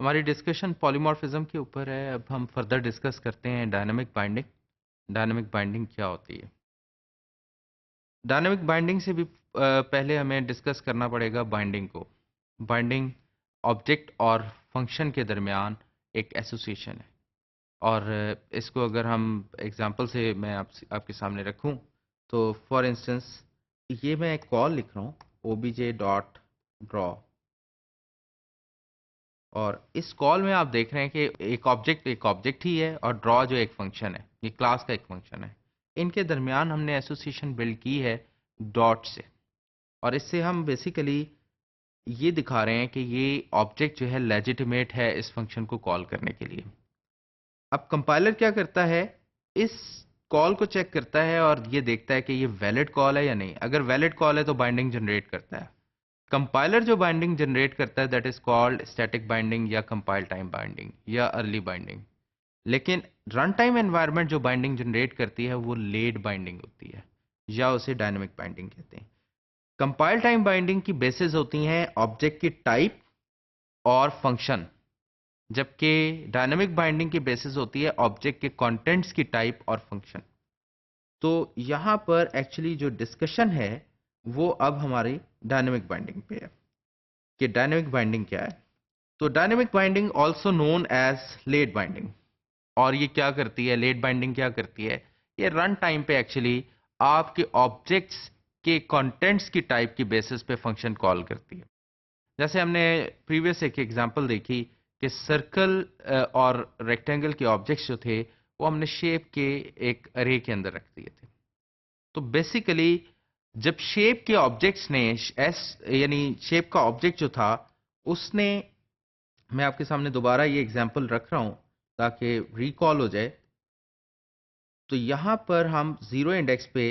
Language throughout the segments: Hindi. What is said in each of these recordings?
हमारी डिस्कशन पॉलीमॉर्फिज्म के ऊपर है। अब हम फर्दर डिस्कस करते हैं डायनामिक बाइंडिंग। डायनामिक बाइंडिंग क्या होती है? डायनामिक बाइंडिंग से भी पहले हमें डिस्कस करना पड़ेगा बाइंडिंग को। बाइंडिंग ऑब्जेक्ट और फंक्शन के दरमियान एक एसोसिएशन है। और इसको अगर हम एग्जांपल से मैं आपके सामने रखूं, तो फॉर इंस्टेंस ये मैं एक कॉल लिख रहा हूँ obj.draw, और इस कॉल में आप देख रहे हैं कि एक ऑब्जेक्ट ही है और ड्रॉ जो एक फंक्शन है, ये क्लास का एक फंक्शन है। इनके दरमियान हमने एसोसिएशन बिल्ड की है डॉट से, और इससे हम बेसिकली ये दिखा रहे हैं कि ये ऑब्जेक्ट जो है लेजिटिमेट है इस फंक्शन को कॉल करने के लिए। अब कंपाइलर क्या करता है, इस कॉल को चेक करता है और ये देखता है कि ये वैलिड कॉल है या नहीं। अगर वैलिड कॉल है तो बाइंडिंग जनरेट करता है। कंपाइलर जो बाइंडिंग जनरेट करता है that is called static binding या कंपाइल टाइम बाइंडिंग या अर्ली बाइंडिंग। लेकिन रन टाइम एनवायरनमेंट जो बाइंडिंग जनरेट करती है वो लेट बाइंडिंग होती है, या उसे डायनामिक बाइंडिंग कहते हैं। कंपाइल टाइम बाइंडिंग की बेसिस होती हैं ऑब्जेक्ट की टाइप और फंक्शन, जबकि डायनामिक बाइंडिंग की बेसिस होती है ऑब्जेक्ट के कंटेंट्स की टाइप और फंक्शन। तो यहां पर एक्चुअली जो डिस्कशन है वो अब हमारी डायनामिक बाइंडिंग पे है कि डायनामिक बाइंडिंग क्या है। तो dynamic binding also known as late binding. और ये क्या करती है, लेट बाइंडिंग क्या करती है? ये रन टाइम पे एक्चुअली आपके ऑब्जेक्ट्स के कंटेंट्स की टाइप की बेसिस पे फंक्शन कॉल करती है। जैसे हमने प्रीवियस एक एग्जांपल देखी कि सर्कल और रेक्टेंगल के ऑब्जेक्ट्स जो थे वो हमने शेप के एक अरे के अंदर रख दिए थे। तो बेसिकली जब शेप के ऑब्जेक्ट्स ने एस यानी शेप का ऑब्जेक्ट जो था उसने, मैं आपके सामने दोबारा ये एग्जांपल रख रहा हूं ताकि रिकॉल हो जाए। तो यहां पर हम 0 इंडेक्स पे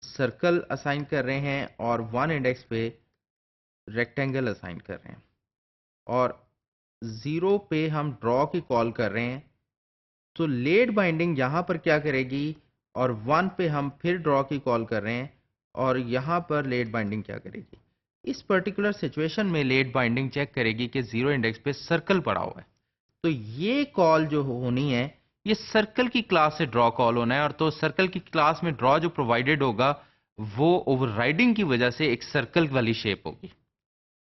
सर्कल असाइन कर रहे हैं और 1 इंडेक्स पे रेक्टेंगल असाइन कर रहे हैं, और 0 पे हम ड्रॉ की कॉल कर रहे हैं। तो लेट बाइंडिंग यहां पर क्या करेगी, और 1 पे हम फिर ड्रॉ की कॉल कर रहे हैं और यहां पर लेट बाइंडिंग क्या करेगी? इस पर्टिकुलर सिचुएशन में लेट बाइंडिंग चेक करेगी कि 0 इंडेक्स पे सर्कल पड़ा हुआ है। तो ये कॉल जो होनी है ये सर्कल की क्लास से ड्रॉ कॉल होना है, और तो सर्कल की क्लास में ड्रॉ जो प्रोवाइडेड होगा वो ओवरराइडिंग की वजह से एक सर्कल वाली शेप होगी।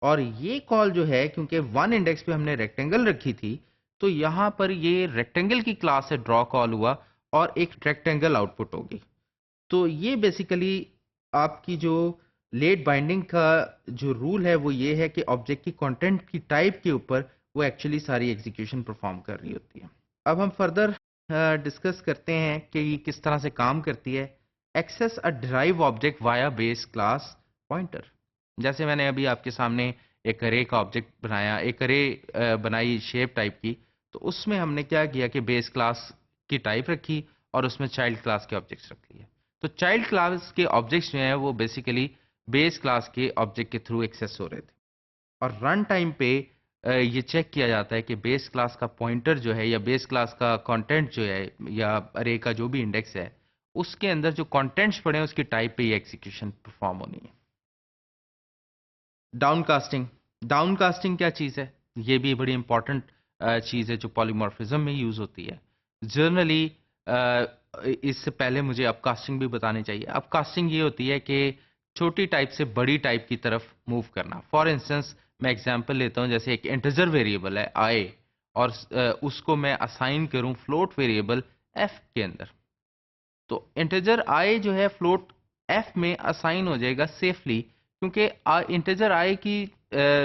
और ये कॉल जो है, क्योंकि 1 इंडेक्स पे हमने रेक्टेंगल रखी थी, तो यहां पर ये रेक्टेंगल की क्लास से ड्रॉ कॉल हुआ और एक रेक्टेंगल आउटपुट होगी। तो ये बेसिकली आपकी जो लेट बाइंडिंग का जो रूल है वो ये है कि ऑब्जेक्ट की कंटेंट की टाइप के ऊपर वो एक्चुअली सारी एग्जीक्यूशन परफॉर्म कर रही होती है। अब हम फर्दर डिस्कस करते हैं कि ये किस तरह से काम करती है। Access a derive object via base class pointer. जैसे मैंने अभी आपके सामने एक अरे का ऑब्जेक्ट बनाया, एक अरे बनाई शेप टाइप की, तो उसमें हमने क्या किया कि बेस क्लास की टाइप रखी और उसमें चाइल्ड क्लास के ऑब्जेक्ट्स रख लिए। तो चाइल्ड क्लास के ऑब्जेक्ट्स जो हैं वो बेसिकली बेस क्लास के ऑब्जेक्ट के थ्रू एक्सेस हो रहे थे। और रन टाइम पे ये चेक किया जाता है कि बेस क्लास का पॉइंटर जो है या बेस क्लास का कंटेंट जो है या अरे का जो भी इंडेक्स है उसके अंदर जो कंटेंट्स पड़े हैं उसकी टाइप पे ये एग्जीक्यूशन परफॉर्म होनी है। डाउनकास्टिंग। डाउनकास्टिंग क्या चीज़ है? ये भी बड़ी इंपॉर्टेंट चीज़ है जो पॉलीमॉर्फिज्म में यूज़ होती है। जनरली इससे पहले मुझे अपकास्टिंग भी बतानी चाहिए। अपकास्टिंग ये होती है कि छोटी टाइप से बड़ी टाइप की तरफ मूव करना। फॉर इंस्टेंस मैं एग्जांपल लेता हूँ, जैसे एक इंटीजर वेरिएबल है आई, और उसको मैं असाइन करूँ फ्लोट वेरिएबल एफ के अंदर। तो इंटीजर आई जो है फ्लोट एफ में असाइन हो जाएगा सेफली, क्योंकि इंटीजर आई की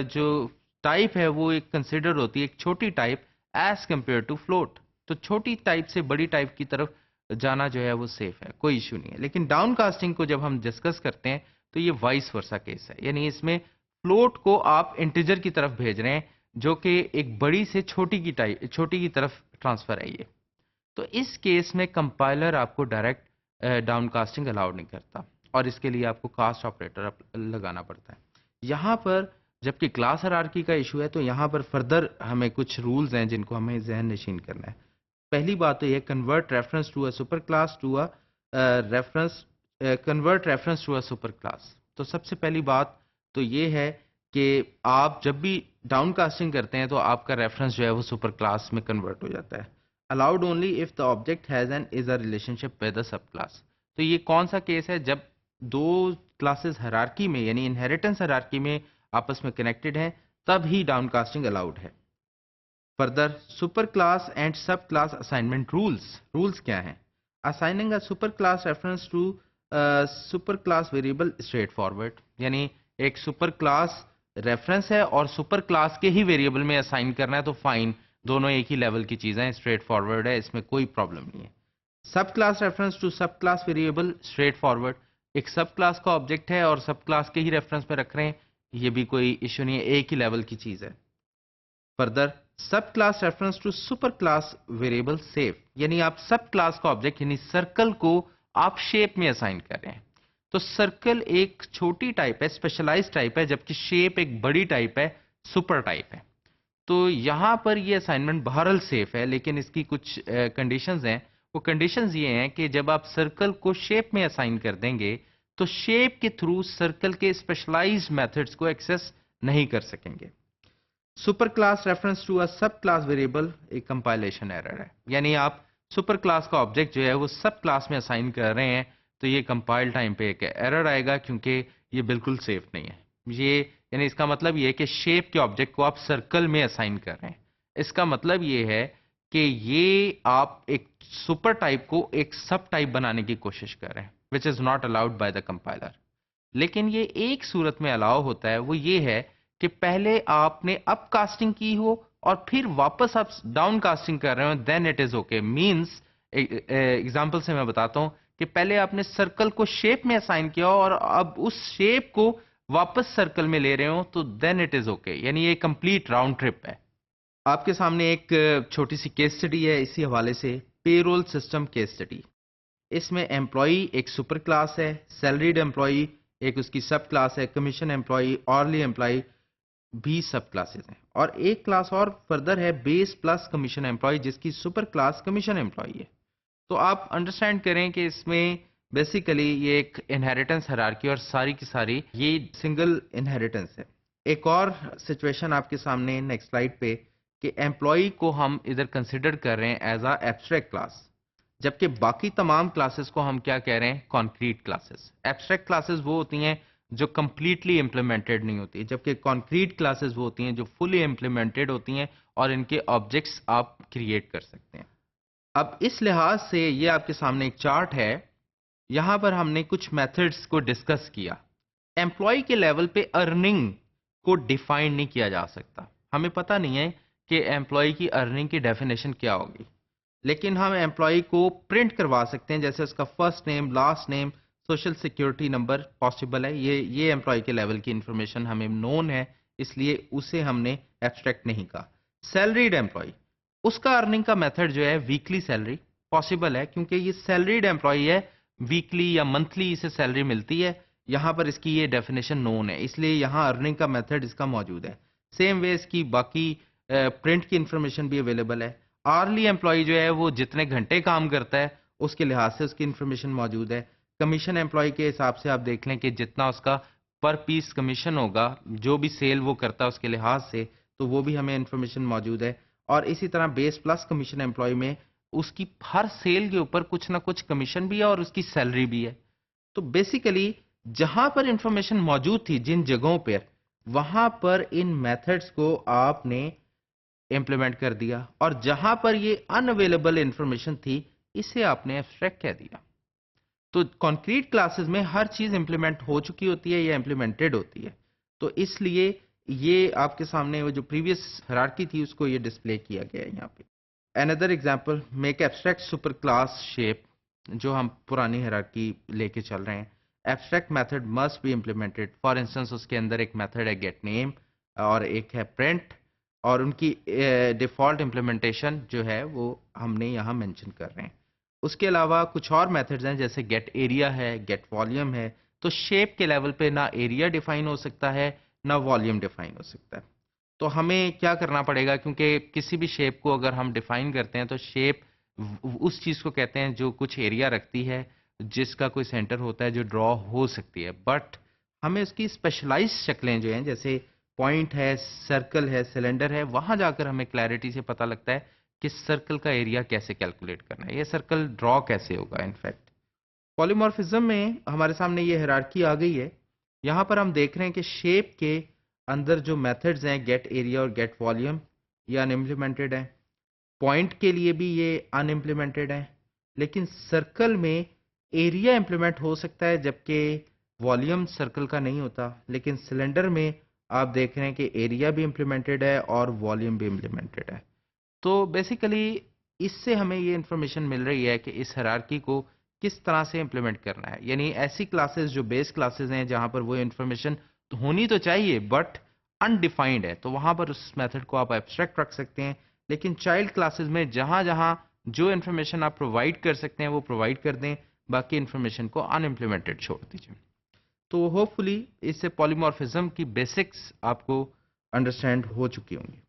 जो टाइप है वो एक कंसिडर होती है एक छोटी type as compare to float. तो छोटी टाइप से बड़ी टाइप की तरफ जाना जो है वो सेफ है, कोई इशू नहीं है। लेकिन डाउनकास्टिंग को जब हम डिस्कस करते हैं तो ये वाइस वर्सा केस है, यानी इसमें फ्लोट को आप इंटीजर की तरफ भेज रहे हैं जो कि एक बड़ी से छोटी की तरफ ट्रांसफर है ये। तो इस केस में कंपाइलर आपको डायरेक्ट डाउनकास्टिंग अलाउड नहीं करता, और इसके लिए आपको कास्ट ऑपरेटर लगाना पड़ता है। यहाँ पर जबकि क्लास हायरार्की का इशू है, तो यहाँ पर फर्दर हमें कुछ रूल्स हैं जिनको हमें जहन नशीन करना है। पहली बात तो ये, convert reference to a super class to a reference convert reference to a super class. तो सबसे पहली बात तो ये है कि आप जब भी डाउन कास्टिंग करते हैं तो आपका रेफरेंस जो है वो सुपर क्लास में कन्वर्ट हो जाता है। Allowed only if the object has an is a relationship with the sub class. तो ये कौन सा केस है? जब दो क्लासेस हायरार्की में यानी इनहेरिटेंस हायरार्की में आपस में कनेक्टेड हैं, तब ही डाउन कास्टिंग अलाउड है। Further, super class and sub class assignment rules. Rules क्या हैं? Assigning a super class reference to super class variable straight forward, यानी एक सुपर क्लास रेफरेंस है और सुपर क्लास के ही वेरिएबल में असाइन करना है तो फाइन, दोनों एक ही लेवल की चीजें हैं, स्ट्रेट फॉरवर्ड है, इसमें कोई प्रॉब्लम नहीं है। सब क्लास रेफरेंस टू सब क्लास वेरिएबल स्ट्रेट फॉरवर्ड, एक सब क्लास का ऑब्जेक्ट है और सब क्लास के ही रेफरेंस में रख रहे हैं, ये भी कोई इश्यू नहीं है, एक ही लेवल की चीज है। Further, sub class reference to super class variable safe, यानी आप सब क्लास का ऑब्जेक्ट यानी सर्कल को आप शेप में असाइन कर रहे हैं। तो सर्कल एक छोटी टाइप है, स्पेशलाइज्ड टाइप है, जबकि शेप एक बड़ी टाइप है, सुपर टाइप है। तो यहां पर ये असाइनमेंट बहरहाल सेफ है, लेकिन इसकी कुछ कंडीशंस हैं। वो कंडीशंस ये हैं कि जब आप सर्कल को शेप में असाइन कर देंगे तो शेप के थ्रू सर्कल के स्पेशलाइज्ड मेथड्स को एक्सेस नहीं कर सकेंगे। Super class reference to a sub class variable एक कंपाइलेशन एरर है, यानी आप सुपर क्लास का ऑब्जेक्ट जो है वो सब क्लास में असाइन कर रहे हैं तो ये कंपाइल टाइम पे एक एरर आएगा, क्योंकि ये बिल्कुल सेफ नहीं है। ये यानी इसका मतलब ये है कि शेप के ऑब्जेक्ट को आप सर्कल में असाइन कर रहे हैं। इसका मतलब ये है कि ये आप एक सुपर टाइप को एक सब टाइप बनाने की कोशिश कर रहे हैं, which is not allowed by the compiler. लेकिन ये एक सूरत में अलाउ होता है, वो ये है कि पहले आपने अप कास्टिंग की हो और फिर वापस आप डाउन कास्टिंग कर रहे हो, then it is okay. Means example से मैं बताता हूं कि पहले आपने सर्कल को शेप में असाइन किया हो और अब उस शेप को वापस सर्कल में ले रहे हो, तो देन इट इज ओके, यानी ये कंप्लीट राउंड ट्रिप है। आपके सामने एक छोटी सी केस स्टडी है इसी हवाले से, पेरोल सिस्टम केस स्टडी। इसमें एम्प्लॉई एक सुपर क्लास है, सैलरीड एम्प्लॉई एक उसकी सब क्लास है, कमीशन एम्प्लॉई, ऑरली एम्प्लॉई भी सब क्लासेस हैं, और एक क्लास और फर्दर है बेस प्लस कमीशन एम्प्लॉय, जिसकी सुपर क्लास कमीशन एम्प्लॉय है। तो आप अंडरस्टैंड करें कि इसमें बेसिकली ये एक इनहेरिटेंस हायरार्की और सारी की सारी ये सिंगल इनहेरिटेंस है। एक और सिचुएशन आपके सामने नेक्स्ट स्लाइड पे कि एम्प्लॉय को हम इधर कंसिडर कर रहे हैं एज अ एब्स्ट्रैक्ट क्लास, जबकि बाकी तमाम क्लासेस को हम क्या कह रहे हैं? Concrete classes. एब्स्ट्रैक्ट क्लासेस वो होती हैं जो कंप्लीटली इंप्लीमेंटेड नहीं होती, जबकि कॉन्क्रीट क्लासेस वो होती हैं जो फुली इंप्लीमेंटेड होती हैं और इनके ऑब्जेक्ट्स आप क्रिएट कर सकते हैं। अब इस लिहाज से ये आपके सामने एक चार्ट है, यहां पर हमने कुछ मेथड्स को डिस्कस किया। एम्प्लॉय के लेवल पे अर्निंग को डिफाइन नहीं किया जा सकता, हमें पता नहीं है कि एम्प्लॉय की अर्निंग की डेफिनेशन क्या होगी, लेकिन हम एम्प्लॉय को प्रिंट करवा सकते हैं, जैसे उसका first name, last name, social security number possible है। ये एम्प्लॉय के लेवल की इंफॉर्मेशन हमें नोन है, इसलिए उसे हमने एब्स्ट्रैक्ट नहीं कहा। सैलरीड एम्प्लॉय, उसका अर्निंग का मेथड जो है वीकली सैलरी पॉसिबल है, क्योंकि ये सैलरीड एम्प्लॉय है, वीकली या मंथली इसे सैलरी मिलती है। यहां पर इसकी ये डेफिनेशन नोन है, इसलिए यहां अर्निंग का मेथड इसका मौजूद है। सेम वे इसकी बाकी प्रिंट की इंफॉर्मेशन भी अवेलेबल है। आर्ली एम्प्लॉय जो है वो जितने घंटे काम करता है उसके लिहाज से उसकी इंफॉर्मेशन मौजूद है। कमीशन एम्प्लॉय के हिसाब से आप देख लें कि जितना उसका पर पीस कमीशन होगा, जो भी सेल वो करता है उसके लिहाज से, तो वो भी हमें इंफॉर्मेशन मौजूद है। और इसी तरह बेस प्लस कमीशन एम्प्लॉय में उसकी हर सेल के ऊपर कुछ ना कुछ कमीशन भी है और उसकी सैलरी भी है। तो बेसिकली जहां पर इंफॉर्मेशन मौजूद थी जिन जगहों पर, वहां पर इन मेथड्स को आपने इंप्लीमेंट कर दिया, और जहां पर ये अनअवेलेबल इंफॉर्मेशन थी इसे आपने एब्स्ट्रैक्ट कह दिया। तो कॉन्क्रीट क्लासेस में हर चीज इंप्लीमेंट हो चुकी होती है या इंप्लीमेंटेड होती है, तो इसलिए ये आपके सामने वो जो प्रीवियस हायरार्की थी उसको ये डिस्प्ले किया गया है यहाँ पे। Another example, make abstract super class shape, जो हम पुरानी हायरार्की लेके चल रहे हैं। Abstract method must be implemented, for instance उसके अंदर एक मेथड है गेट नेम और एक है प्रिंट, और उनकी डिफ़ॉल्ट इम्प्लीमेंटेशन जो है वो हमने यहाँ मेंशन कर रहे हैं। उसके अलावा कुछ और मेथड्स हैं, जैसे गेट एरिया है, गेट वॉल्यूम है। तो शेप के लेवल पे ना एरिया डिफाइन हो सकता है ना वॉल्यूम डिफाइन हो सकता है। तो हमें क्या करना पड़ेगा, क्योंकि किसी भी शेप को अगर हम डिफाइन करते हैं तो शेप उस चीज़ को कहते हैं जो कुछ एरिया रखती है, जिसका कोई सेंटर होता है, जो ड्रॉ हो सकती है। बट हमें उसकी स्पेशलाइज्ड शक्लें जो हैं, जैसे पॉइंट है, सर्कल है, सिलेंडर है, वहां जाकर हमें क्लैरिटी से पता लगता है कि सर्कल का एरिया कैसे कैलकुलेट करना है, ये सर्कल ड्रॉ कैसे होगा। इनफैक्ट पॉलीमॉर्फिज्म में हमारे सामने ये हायरार्की आ गई है। यहाँ पर हम देख रहे हैं कि शेप के अंदर जो मेथड्स हैं, गेट एरिया और गेट वॉल्यूम, ये अनइम्प्लीमेंटेड है। पॉइंट के लिए भी ये अनइम्प्लीमेंटेड है, लेकिन सर्कल में एरिया इम्प्लीमेंट हो सकता है जबकि वॉल्यूम सर्कल का नहीं होता। लेकिन सिलेंडर में आप देख रहे हैं कि एरिया भी इम्प्लीमेंटेड है और वॉल्यूम भी इम्प्लीमेंटेड है। तो बेसिकली इससे हमें ये इंफॉर्मेशन मिल रही है कि इस हायरार्की को किस तरह से इम्प्लीमेंट करना है। यानी ऐसी क्लासेस जो बेस क्लासेस हैं जहां पर वो इंफॉर्मेशन तो होनी तो चाहिए बट अनडिफाइंड है, तो वहां पर उस मेथड को आप एब्स्ट्रैक्ट रख सकते हैं। लेकिन चाइल्ड क्लासेस में जहां जहां जो इंफॉर्मेशन आप प्रोवाइड कर सकते हैं वो प्रोवाइड कर दें, बाकी इंफॉर्मेशन को अनइम्प्लीमेंटेड छोड़ दीजिए। तो होपफुली इससे पॉलीमॉर्फिज्म की बेसिक्स आपको अंडरस्टैंड हो चुकी होंगी।